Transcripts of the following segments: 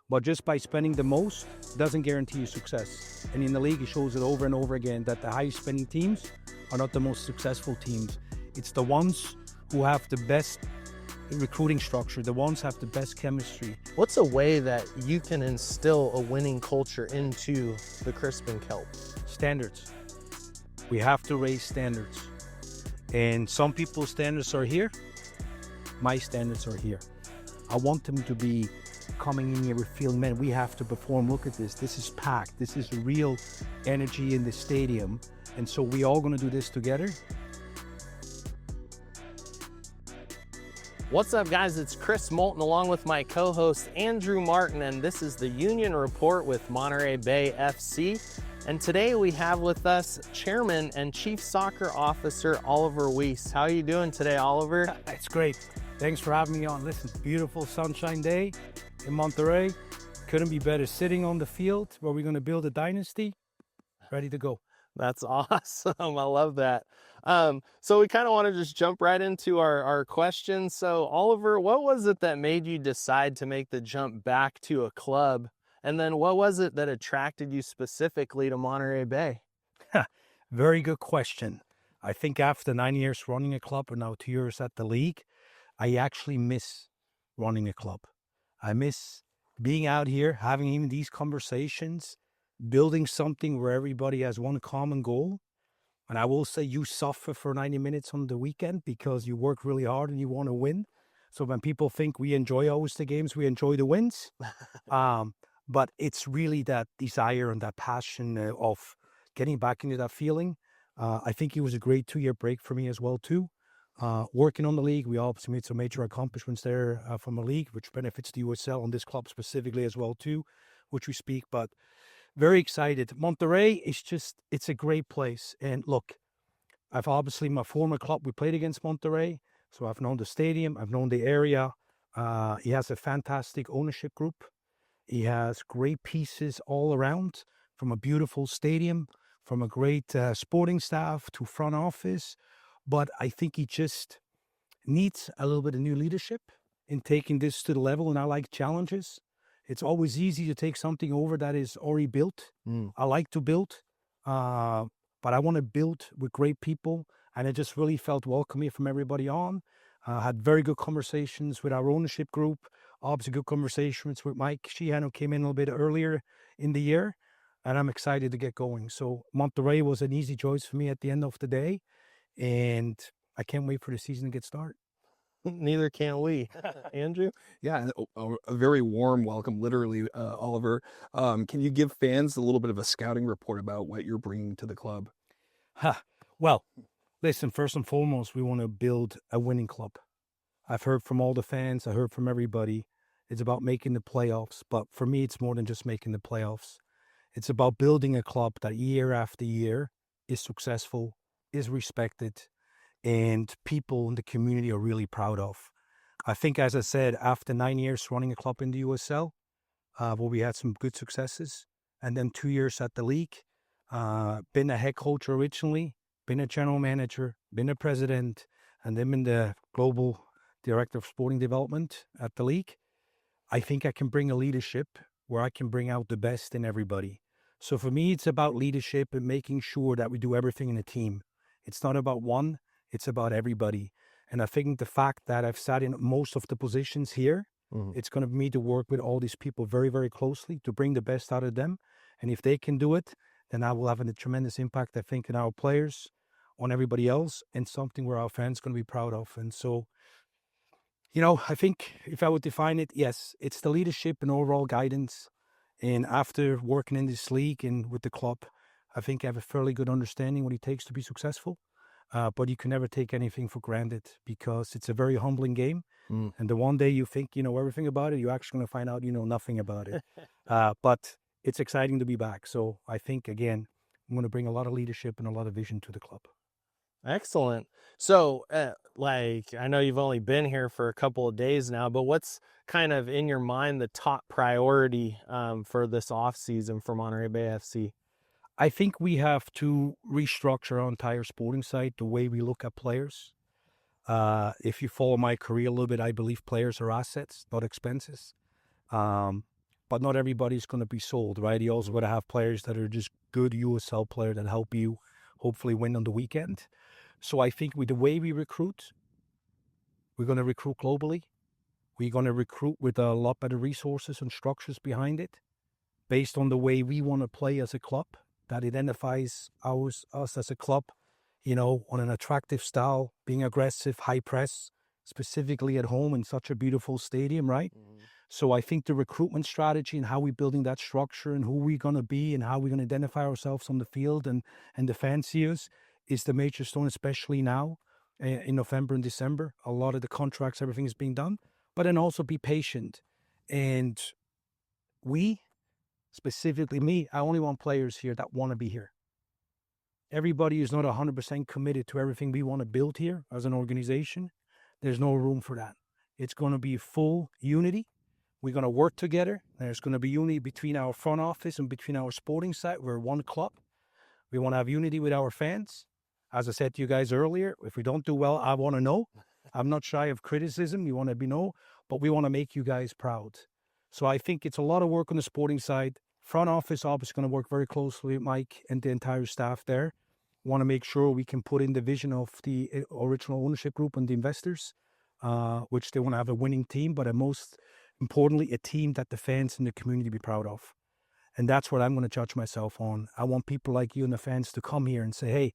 But just by spending the most doesn't guarantee you success. And in the league, it shows it over and over again that the highest spending teams are not the most successful teams. It's the ones who have the best recruiting structure, the ones have the best chemistry. What's a way that you can instill a winning culture into the Crisp and Kelp? Standards. We have to raise standards. And some people's standards are here. My standards are here. I want them to be coming in here with feeling, man, we have to perform. Look at this. This is packed. This is real energy in the stadium. And so we all going to do this together. What's up, guys? It's Chris Moulton along with my co-host Andrew Martin, and this is the Union Report with Monterey Bay FC. And today we have with us Chairman and Chief Soccer Officer Oliver Wyss. How are you doing today, Oliver? It's great. Thanks for having me on. Listen, beautiful sunshine day in Monterey. Couldn't be better. Sitting on the field where we're going to build a dynasty. Ready to go. That's awesome. I love that. So we kind of want to just jump right into our questions. So Oliver, what was it that made you decide to make the jump back to a club? And then what was it that attracted you specifically to Monterey Bay? Very good question. I think after 9 years running a club and now 2 years at the league, I actually miss running a club. I miss being out here, having even these conversations, building something where everybody has one common goal. And I will say you suffer for 90 minutes on the weekend because you work really hard and you want to win. So when people think we enjoy always the games, we enjoy the wins. But it's really that desire and that passion of getting back into that feeling. I think it was a great 2-year break for me as well, too. Working on the league, we obviously made some major accomplishments there from the league, which benefits the USL and this club specifically as well, too, which we speak. But very excited. Monterey is it's a great place. And look, I've obviously, my former club, we played against Monterey. So I've known the stadium, I've known the area. He has a fantastic ownership group. He has great pieces all around, from a beautiful stadium, from a great sporting staff to front office. But I think he just needs a little bit of new leadership in taking this to the level. And I like challenges. It's always easy to take something over that is already built. I like to build, but I want to build with great people. And it just really felt welcome here from everybody on. Had very good conversations with our ownership group. Obviously good conversations with Mike Sheehan, who came in a little bit earlier in the year. And I'm excited to get going. So Monterey was an easy choice for me at the end of the day. And I can't wait for the season to get started. Neither can we. Andrew? Yeah, a very warm welcome, literally, Oliver. Can you give fans a little bit of a scouting report about what you're bringing to the club? Well, listen, first and foremost, we want to build a winning club. I've heard from all the fans. I heard from everybody. It's about making the playoffs. But for me, it's more than just making the playoffs. It's about building a club that year after year is successful, is respected, and people in the community are really proud of. I think, as I said, after 9 years running a club in the USL, where we had some good successes, and then 2 years at the league, been a head coach originally, been a general manager, been a president, and then been the global director of sporting development at the league. I think I can bring a leadership where I can bring out the best in everybody. So for me, it's about leadership and making sure that we do everything in a team. It's not about one. It's about everybody. And I think the fact that I've sat in most of the positions here, it's going to be me to work with all these people very, very closely to bring the best out of them. And if they can do it, then I will have a tremendous impact, I think, on our players, on everybody else, and something where our fans are going to be proud of. And so, you know, I think if I would define it, yes, it's the leadership and overall guidance. And after working in this league and with the club, I think I have a fairly good understanding what it takes to be successful. But you can never take anything for granted because it's a very humbling game. And the one day you think you know everything about it, you're actually going to find out you know nothing about it. But it's exciting to be back. So I think, again, I'm going to bring a lot of leadership and a lot of vision to the club. Excellent. So, I know you've only been here for a couple of days now, but what's kind of in your mind the top priority for this off season for Monterey Bay FC? I think we have to restructure our entire sporting side, the way we look at players. If you follow my career a little bit, I believe players are assets, not expenses. but not everybody's going to be sold, right? You also got to have players that are just good USL players that help you hopefully win on the weekend. So I think with the way we recruit, we're going to recruit globally. We're going to recruit with a lot better resources and structures behind it, based on the way we want to play as a club, that identifies us as a club, on an attractive style, being aggressive, high press, specifically at home in such a beautiful stadium, right? Mm-hmm. So I think the recruitment strategy and how we're building that structure and who we're going to be and how we're going to identify ourselves on the field and the fan see us is the major stone, especially now in November and December. A lot of the contracts, everything is being done, but then also be patient. And specifically me, I only want players here that want to be here. Everybody is not 100% committed to everything we want to build here as an organization. There's no room for that. It's going to be full unity. We're going to work together. There's going to be unity between our front office and between our sporting side. We're one club. We want to have unity with our fans. As I said to you guys earlier, if we don't do well, I want to know. I'm not shy of criticism. We want to know, but we want to make you guys proud. So I think it's a lot of work on the sporting side. Front office obviously going to work very closely with Mike and the entire staff there. Want to make sure we can put in the vision of the original ownership group and the investors, which they want to have a winning team, but most importantly, a team that the fans and the community be proud of. And that's what I'm going to judge myself on. I want people like you and the fans to come here and say, hey,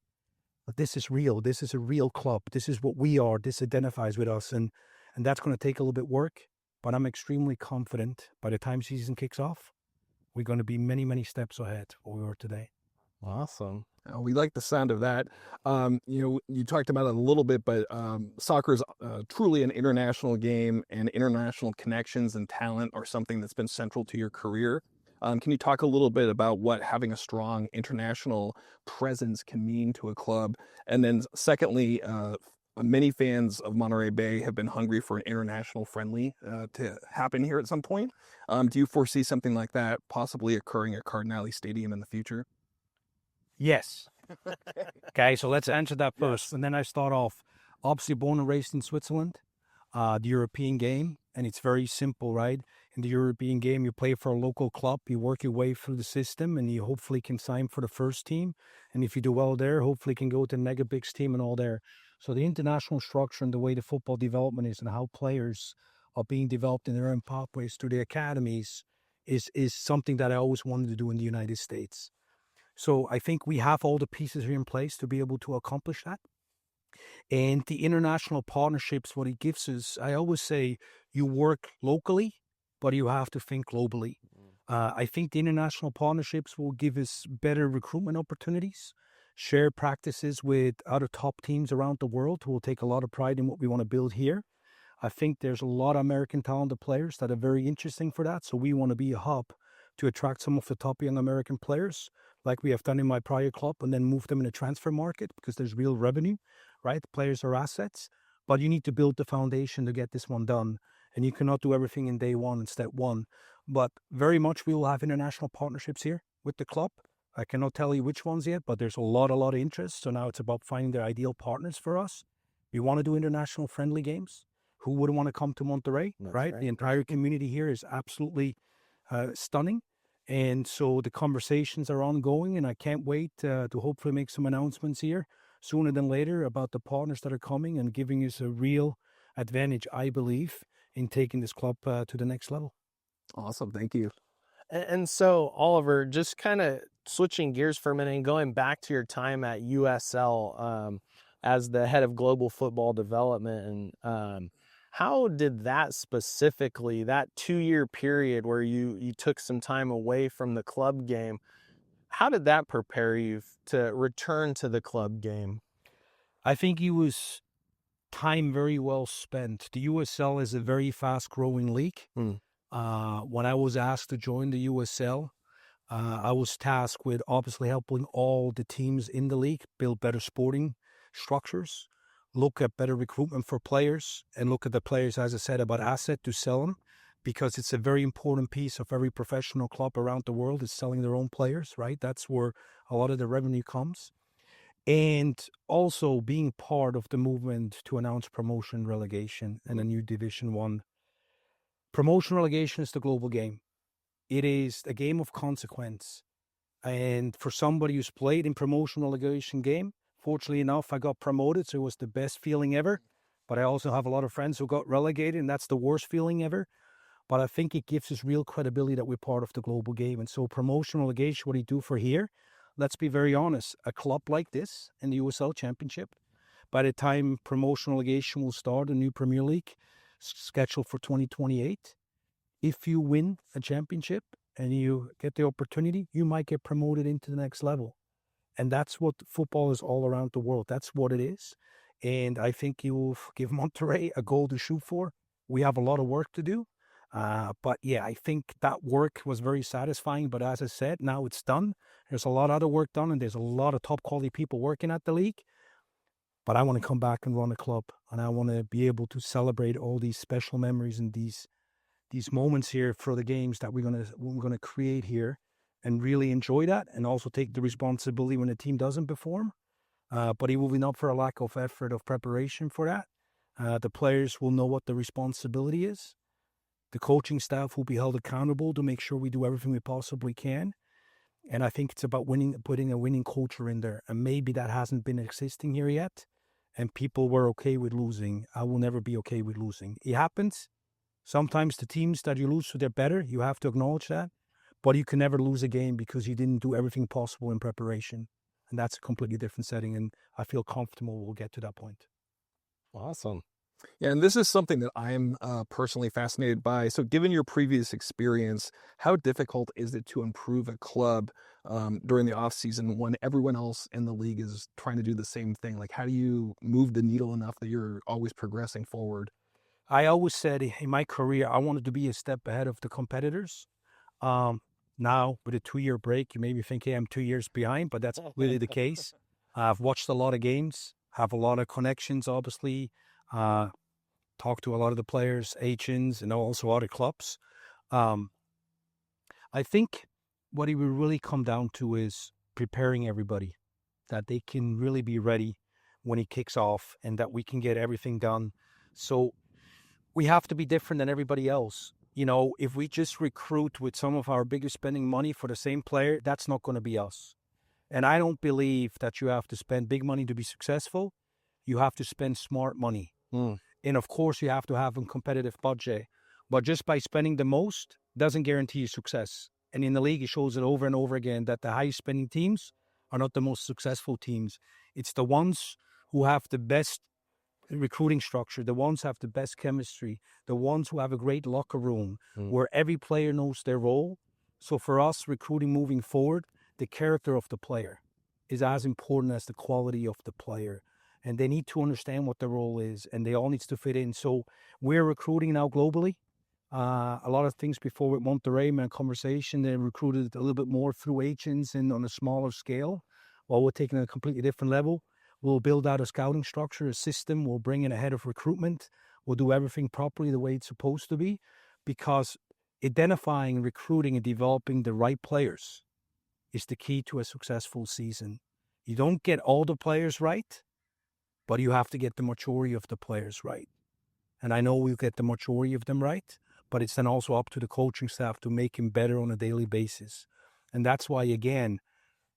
this is real. This is a real club. This is what we are. This identifies with us. And that's going to take a little bit of work, but I'm extremely confident by the time season kicks off, we're going to be many, many steps ahead of where we are today. Awesome. We like the sound of that. You talked about it a little bit, but soccer is truly an international game, and international connections and talent are something that's been central to your career. Can you talk a little bit about what having a strong international presence can mean to a club? And then secondly, many fans of Monterey Bay have been hungry for an international friendly to happen here at some point. Do you foresee something like that possibly occurring at Cardinale Stadium in the future? Yes. Okay, so let's answer that first. Yes. And then I start off. Obviously born and raised in Switzerland, the European game, and it's very simple, right? In the European game, you play for a local club, you work your way through the system, and you hopefully can sign for the first team. And if you do well there, hopefully you can go to the mega bigs team and all there. So the international structure and the way the football development is and how players are being developed in their own pathways through the academies is something that I always wanted to do in the United States. So I think we have all the pieces here in place to be able to accomplish that. And the international partnerships, what it gives us, I always say you work locally, but you have to think globally. I think the international partnerships will give us better recruitment opportunities, share practices with other top teams around the world who will take a lot of pride in what we want to build here. I think there's a lot of American talented players that are very interesting for that. So we want to be a hub to attract some of the top young American players, like we have done in my prior club, and then move them in the transfer market because there's real revenue, right? Players are assets, but you need to build the foundation to get this one done. And you cannot do everything in day one and step one. But very much we will have international partnerships here with the club. I cannot tell you which ones yet, but there's a lot of interest. So now it's about finding the ideal partners for us. We want to do international friendly games. Who wouldn't want to come to Monterey, right? The entire community here is absolutely stunning. And so the conversations are ongoing, and I can't wait to hopefully make some announcements here sooner than later about the partners that are coming and giving us a real advantage, I believe, in taking this club to the next level. Awesome. Thank you. And so, Oliver, just kind of switching gears for a minute and going back to your time at USL as the head of global football development, and how did that specifically, that 2-year period where you took some time away from the club game, how did that prepare you to return to the club game? I think it was time very well spent. The USL is a very fast-growing league. When I was asked to join the USL, I was tasked with obviously helping all the teams in the league build better sporting structures, look at better recruitment for players, and look at the players, as I said, about asset to sell them, because it's a very important piece of every professional club around the world is selling their own players, right? That's where a lot of the revenue comes. And also being part of the movement to announce promotion, relegation, and a new Division 1. Promotion relegation is the global game. it is a game of consequence. And for somebody who's played in promotional relegation game, fortunately enough, I got promoted, so it was the best feeling ever. But I also have a lot of friends who got relegated, and that's the worst feeling ever. But I think it gives us real credibility that we're part of the global game. And so promotional relegation, what do you do for here? Let's be very honest. A club like this in the USL Championship, by the time promotional relegation will start, a new Premier League scheduled for 2028, if you win a championship and you get the opportunity, you might get promoted into the next level. And that's what football is all around the world. That's what it is. And I think you will give Monterey a goal to shoot for. We have a lot of work to do. But yeah, I think that work was very satisfying. But as I said, now it's done. There's a lot of other work done, and there's a lot of top quality people working at the league. But I want to come back and run a club, and I want to be able to celebrate all these special memories and these moments here for the games that we're gonna create here, and really enjoy that, and also take the responsibility when the team doesn't perform. But it will be not for a lack of effort of preparation for that. The players will know what the responsibility is. The coaching staff will be held accountable to make sure we do everything we possibly can. And I think it's about putting a winning culture in there. And maybe that hasn't been existing here yet. And people were okay with losing. I will never be okay with losing. It happens. Sometimes the teams that you lose to, they're better. You have to acknowledge that. But you can never lose a game because you didn't do everything possible in preparation. And that's a completely different setting. And I feel comfortable we'll get to that point. Awesome. Yeah, and this is something that I'm personally fascinated by. So given your previous experience, how difficult is it to improve a club during the off season when everyone else in the league is trying to do the same thing? Like, how do you move the needle enough that you're always progressing forward? I always said in my career, I wanted to be a step ahead of the competitors. Now, with a 2-year break, you maybe think, hey, I'm 2 years behind, but that's really the case. I've watched a lot of games, have a lot of connections, obviously. Talk to a lot of the players, agents, and also other clubs. I think what it will really come down to is preparing everybody, that they can really be ready when it kicks off and that we can get everything done. So we have to be different than everybody else. You know, if we just recruit with some of our biggest spending money for the same player, that's not going to be us. And I don't believe that you have to spend big money to be successful. You have to spend smart money. And of course, you have to have a competitive budget. But just by spending the most doesn't guarantee you success. And in the league, it shows it over and over again that the highest spending teams are not the most successful teams. It's the ones who have the best recruiting structure, the ones who have the best chemistry, the ones who have a great locker room, where every player knows their role. So for us, recruiting moving forward, the character of the player is as important as the quality of the player. And they need to understand what their role is, and they all need to fit in. So we're recruiting now globally. A lot of things before with Monterey, my conversation, they recruited a little bit more through agents and on a smaller scale. While we're taking a completely different level, we'll build out a scouting structure, a system. We'll bring in a head of recruitment. We'll do everything properly the way it's supposed to be, because identifying, recruiting, and developing the right players is the key to a successful season. You don't get all the players right, but you have to get the majority of the players right. And I know we'll get the majority of them right, but it's then also up to the coaching staff to make him better on a daily basis. And that's why, again,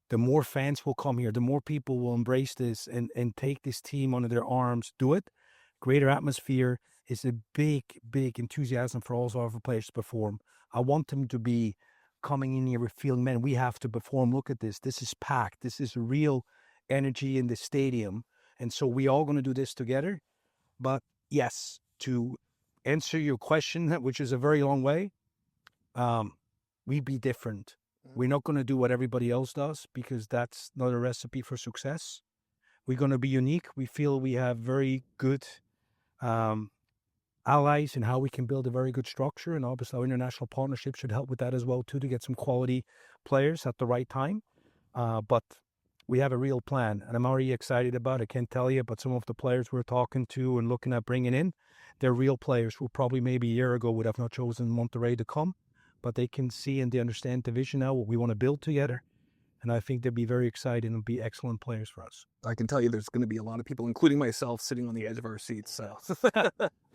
the more fans will come here, the more people will embrace this and take this team under their arms, do it. Greater atmosphere is a big, big enthusiasm for all of our players to perform. I want them to be coming in here with feeling, man, we have to perform. Look at this. This is packed. This is real energy in the stadium. And so we all going to do this together. But yes, to answer your question, which is a very long way, we be different. We're not going to do what everybody else does, because that's not a recipe for success. We're going to be unique. We feel we have very good allies in how we can build a very good structure. And obviously our international partnership should help with that as well too, to get some quality players at the right time. But we have a real plan, and I'm already excited about it. I can't tell you, but some of the players we're talking to and looking at bringing in, they're real players who probably maybe a year ago would have not chosen Monterey to come, but they can see and they understand the vision now, what we want to build together. And I think they'll be very excited and be excellent players for us. I can tell you there's going to be a lot of people, including myself, sitting on the edge of our seats. So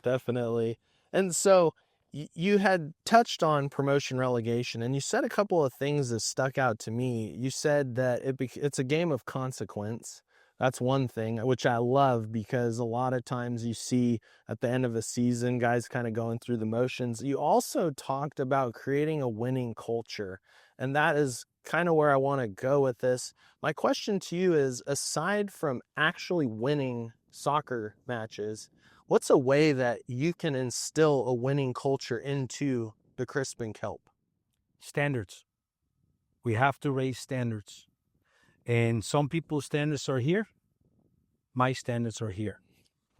Definitely. And so you had touched on promotion relegation, and you said a couple of things that stuck out to me. You said that it's a game of consequence. That's one thing, which I love, because a lot of times you see at the end of a season, guys kind of going through the motions. You also talked about creating a winning culture, and that is kind of where I want to go with this. My question to you is, aside from actually winning soccer matches, what's a way that you can instill a winning culture into the Crisp and Kelp? Standards. We have to raise standards. And some people's standards are here. My standards are here.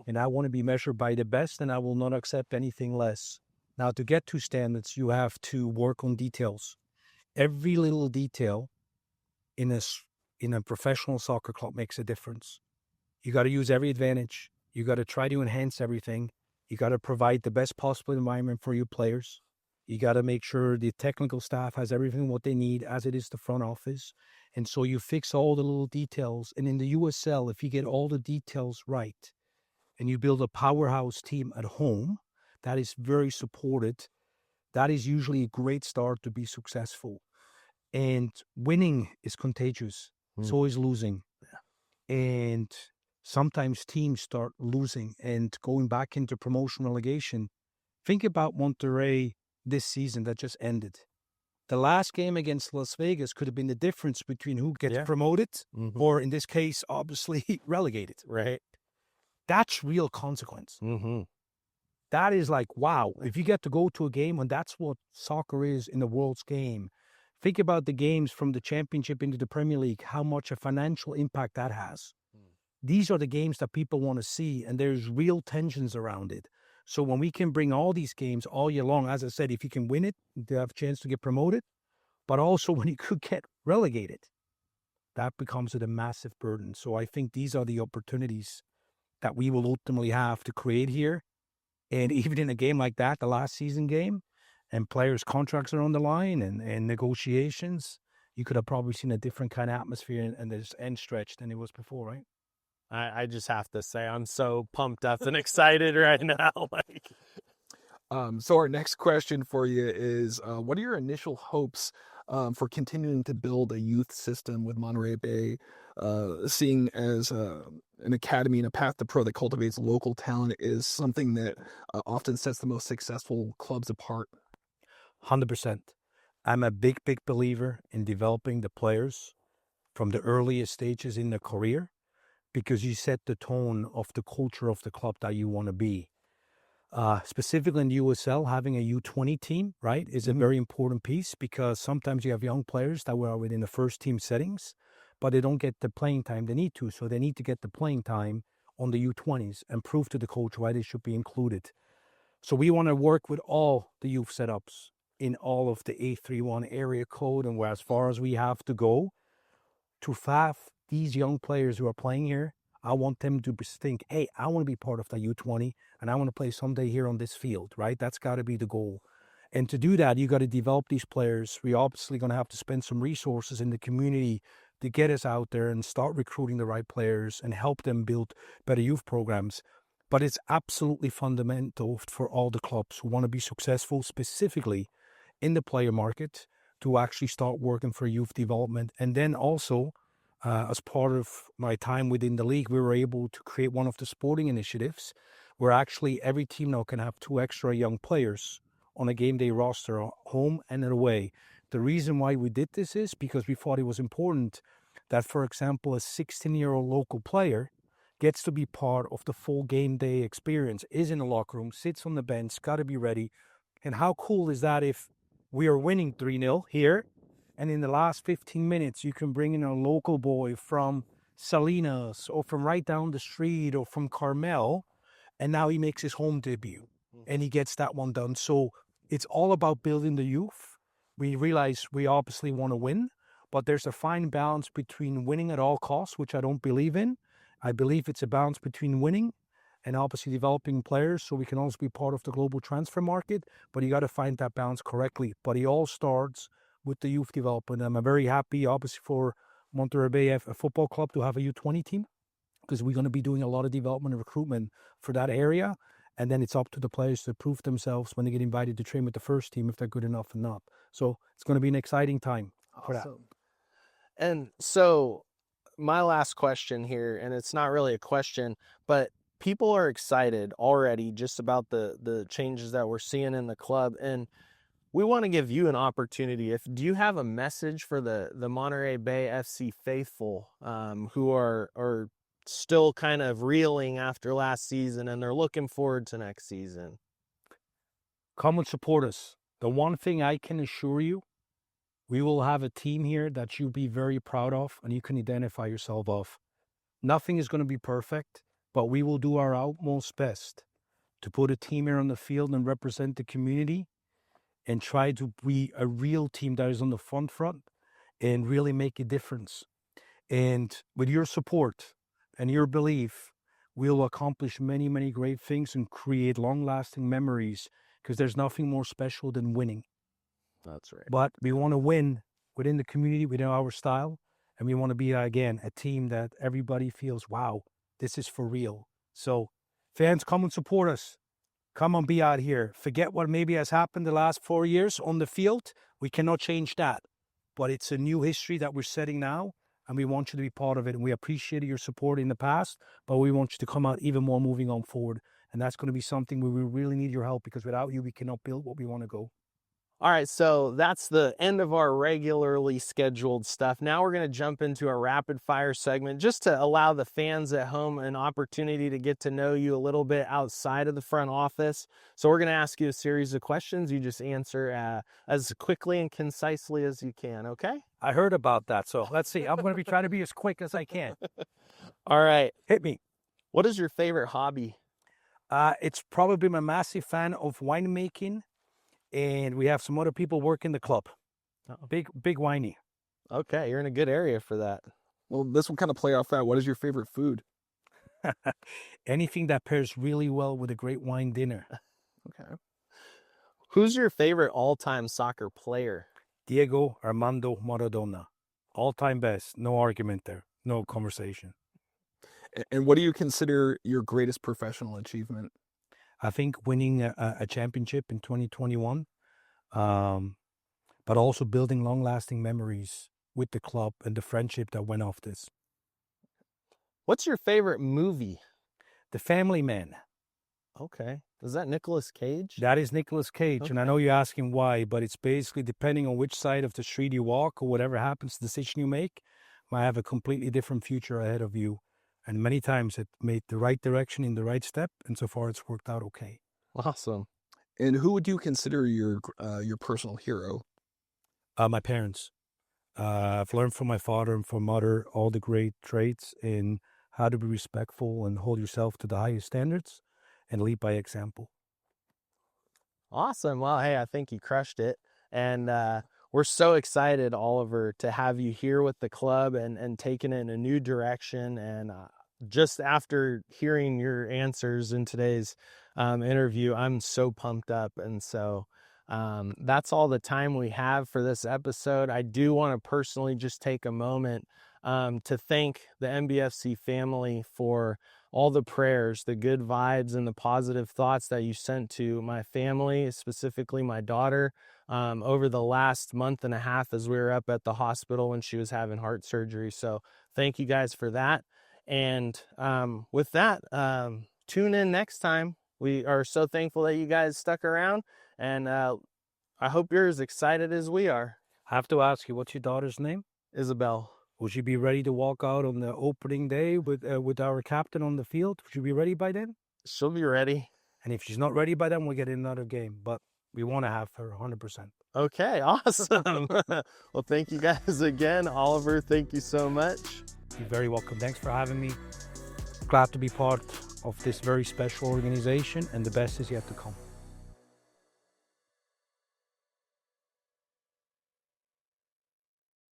And I want to be measured by the best, and I will not accept anything less. Now, to get to standards, you have to work on details. Every little detail in a professional soccer club makes a difference. You got to use every advantage. You got to try to enhance everything. You got to provide the best possible environment for your players. You got to make sure the technical staff has everything what they need, as it is the front office. And so you fix all the little details. And in the USL, if you get all the details right and you build a powerhouse team at home that is very supported, that is usually a great start to be successful. And winning is contagious. So is losing. And sometimes teams start losing and going back into promotion relegation. Think about Monterey this season that just ended. The last game against Las Vegas could have been the difference between who gets promoted or, in this case, obviously relegated. Right. That's real consequence. That is like, wow, if you get to go to a game, and that's what soccer is in the world's game. Think about the games from the championship into the Premier League, how much a financial impact that has. These are the games that people want to see, and there's real tensions around it. So when we can bring all these games all year long, as I said, if you can win it, you have a chance to get promoted, but also when you could get relegated, that becomes a massive burden. So I think these are the opportunities that we will ultimately have to create here. And even in a game like that, the last season game, and players' contracts are on the line and negotiations, you could have probably seen a different kind of atmosphere in this end stretch than it was before, right? I just have to say, I'm so pumped up and excited right now. So our next question for you is, what are your initial hopes for continuing to build a youth system with Monterey Bay, seeing as an academy and a path to pro that cultivates local talent is something that often sets the most successful clubs apart? 100%. I'm a big believer in developing the players from the earliest stages in their career, because you set the tone of the culture of the club that you want to be. Specifically in the USL, having a U20 team, right, is a very important piece, because sometimes you have young players that were within the first team settings, but they don't get the playing time they need to. So they need to get the playing time on the U20s and prove to the coach why they should be included. So we want to work with all the youth setups in all of the A31 area code, and where as far as we have to go to have these young players who are playing here. I want them to think, hey, I want to be part of the U20 and I want to play someday here on this field, right? That's got to be the goal. And to do that, you got to develop these players. We're obviously going to have to spend some resources in the community to get us out there and start recruiting the right players and help them build better youth programs. But it's absolutely fundamental for all the clubs who want to be successful, specifically in the player market, to actually start working for youth development. And then also, as part of my time within the league, we were able to create one of the sporting initiatives where actually every team now can have 2 extra young players on a game day roster, home and away. The reason why we did this is because we thought it was important that, for example, a 16-year-old local player gets to be part of the full game day experience, is in the locker room, sits on the bench, got to be ready. And how cool is that if we are winning 3-0 here, and in the last 15 minutes, you can bring in a local boy from Salinas or from right down the street or from Carmel, and now he makes his home debut and he gets that one done. So it's all about building the youth. We realize we obviously want to win, but there's a fine balance between winning at all costs, which I don't believe in. I believe it's a balance between winning and obviously developing players so we can also be part of the global transfer market, but you got to find that balance correctly. But it all starts with the youth development. I'm very happy, obviously, for Monterey Bay Football Club to have a U20 team, because we're going to be doing a lot of development and recruitment for that area. And then it's up to the players to prove themselves when they get invited to train with the first team, if they're good enough or not. So it's going to be an exciting time for that. And so my last question here, and it's not really a question, but people are excited already just about the changes that we're seeing in the club. And we want to give you an opportunity. Do you have a message for the Monterey Bay FC faithful who are still kind of reeling after last season and they're looking forward to next season? Come and support us. The one thing I can assure you, we will have a team here that you'll be very proud of and you can identify yourself of. Nothing is going to be perfect, but we will do our utmost best to put a team here on the field and represent the community and try to be a real team that is on the front and really make a difference. And with your support and your belief, we'll accomplish many, many great things and create long-lasting memories, because there's nothing more special than winning. That's right. But we want to win within the community, within our style, and we want to be, again, a team that everybody feels, wow, this is for real. So fans, come and support us. Come and be out here. Forget what maybe has happened the last 4 years on the field. We cannot change that. But it's a new history that we're setting now, and we want you to be part of it. And we appreciate your support in the past, but we want you to come out even more moving on forward. And that's going to be something where we really need your help, because without you, we cannot build what we want to go. All right, so that's the end of our regularly scheduled stuff. Now we're going to jump into a rapid fire segment just to allow the fans at home an opportunity to get to know you a little bit outside of the front office. So we're going to ask you a series of questions. You just answer as quickly and concisely as you can, okay? I heard about that, so let's see. I'm going to be trying to be as quick as I can. All right. Hit me. What is your favorite hobby? It's probably I'm a massive fan of winemaking. And we have some other people working the club. Big winey. Okay, you're in a good area for that. Well, this will kind of play off that. What is your favorite food? Anything that pairs really well with a great wine dinner. Okay. Who's your favorite all-time soccer player? Diego Armando Maradona. All-time best. No argument there. No conversation. And what do you consider your greatest professional achievement? I think winning a championship in 2021, but also building long-lasting memories with the club and the friendship that went off this. What's your favorite movie? The Family Man. Okay. Is that Nicolas Cage? That is Nicolas Cage. Okay. And I know you're asking why, but it's basically depending on which side of the street you walk or whatever happens, the decision you make, might have a completely different future ahead of you. And many times it made the right direction in the right step, and so far it's worked out okay. Awesome. And who would you consider your personal hero? My parents. I've learned from my father and from mother all the great traits in how to be respectful and hold yourself to the highest standards and lead by example. Awesome. Well, hey, I think you crushed it. And we're so excited, Oliver, to have you here with the club and taking it in a new direction. And just after hearing your answers in today's interview, I'm so pumped up. And so that's all the time we have for this episode. I do want to personally just take a moment to thank the MBFC family for all the prayers, the good vibes, and the positive thoughts that you sent to my family, specifically my daughter, over the last month and a half as we were up at the hospital when she was having heart surgery. So thank you guys for that. And with that, tune in next time. We are so thankful that you guys stuck around, and I hope you're as excited as we are. I have to ask you, what's your daughter's name? Isabel. Will she be ready to walk out on the opening day with our captain on the field? Will she be ready by then? She'll be ready. And if she's not ready by then, we'll get another game. But we want to have her 100%. Okay, awesome. Well, thank you guys again. Oliver, thank you so much. You're very welcome. Thanks for having me. Glad to be part of this very special organization, and the best is yet to come.